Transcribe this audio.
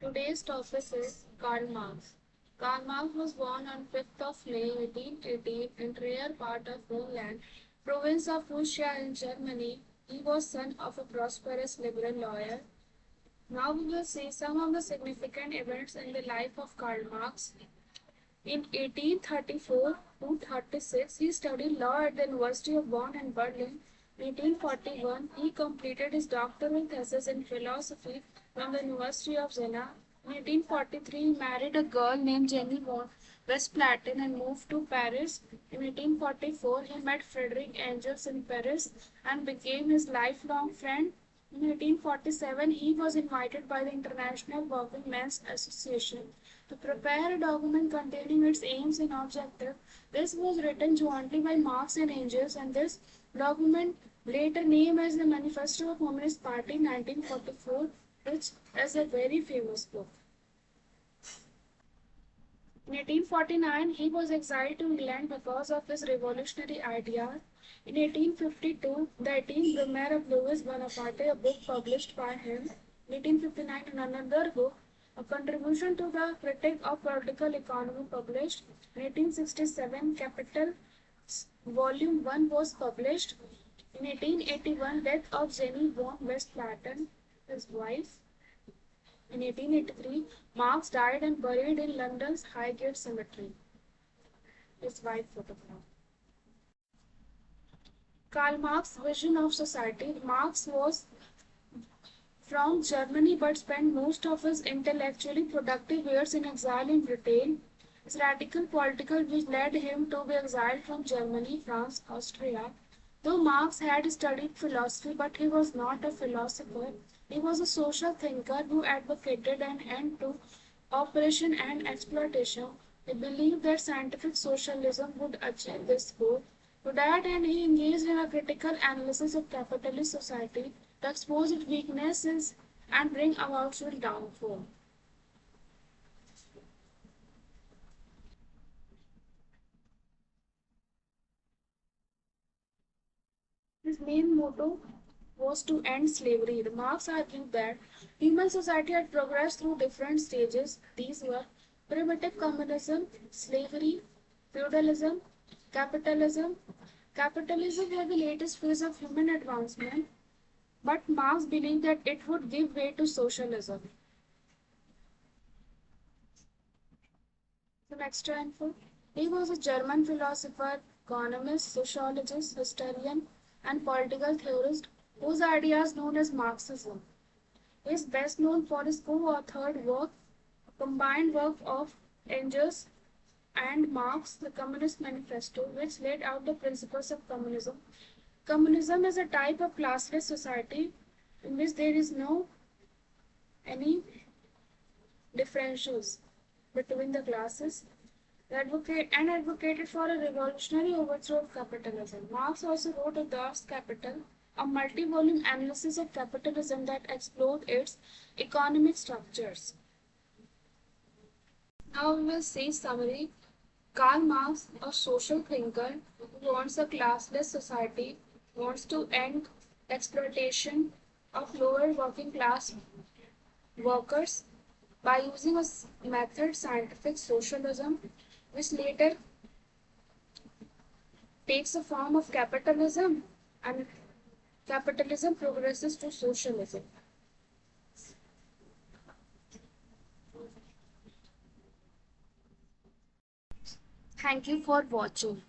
Today's topic is Karl Marx. Karl Marx was born on 5th of May 1818 in rare part of Hohenland, province of Prussia in Germany. He was son of a prosperous liberal lawyer. Now we will see some of the significant events in the life of Karl Marx. In 1834 to 36, he studied law at the University of Bonn and Berlin. In 1841, he completed his doctoral thesis in philosophy from the University of Jena. In 1843, he married a girl named Jenny von Westplatten and moved to Paris. In 1844, he met Frederick Engels in Paris and became his lifelong friend. In 1847, he was invited by the International Working Men's Association to prepare a document containing its aims and objectives. This was written jointly by Marx and Engels, and this document, later named as the Manifesto of Communist Party 1944, which is a very famous book. In 1849, he was exiled to England because of his revolutionary ideas. In 1852, the 18th Brumaire of Louis Bonaparte, a book published by him. In 1859, another book, a contribution to the critique of political economy, published. In 1867, Capital, Volume 1 was published. In 1881, death of Jenny von Westplatten, his wife. In 1883, Marx died and buried in London's Highgate Cemetery. His wife photograph. Karl Marx's vision of society. Marx was from Germany but spent most of his intellectually productive years in exile in Britain. His radical political views led him to be exiled from Germany, France, Austria. Though Marx had studied philosophy, but he was not a philosopher. He was a social thinker who advocated an end to oppression and exploitation. He believed that scientific socialism would achieve this goal. To that end, he engaged in a critical analysis of capitalist society to expose its weaknesses and bring about its downfall. His main motto was to end slavery. Marx argued that human society had progressed through different stages. These were primitive communism, slavery, feudalism, capitalism. Capitalism was the latest phase of human advancement, but Marx believed that it would give way to socialism. Some extra info. He was a German philosopher, economist, sociologist, historian, and political theorist whose ideas known as Marxism. He is best known for his co-authored work, a combined work of Engels and Marx, the Communist Manifesto, which laid out the principles of communism. Communism is a type of classless society in which there is no any differentials between the classes. Advocated for a revolutionary overthrow of capitalism. Marx also wrote of Das Kapital, a multi-volume analysis of capitalism that explored its economic structures. Now we will see summary. Karl Marx, a social thinker who wants a classless society, wants to end exploitation of lower working class workers by using a method scientific socialism, which later takes the form of capitalism, and capitalism progresses to socialism. Thank you for watching.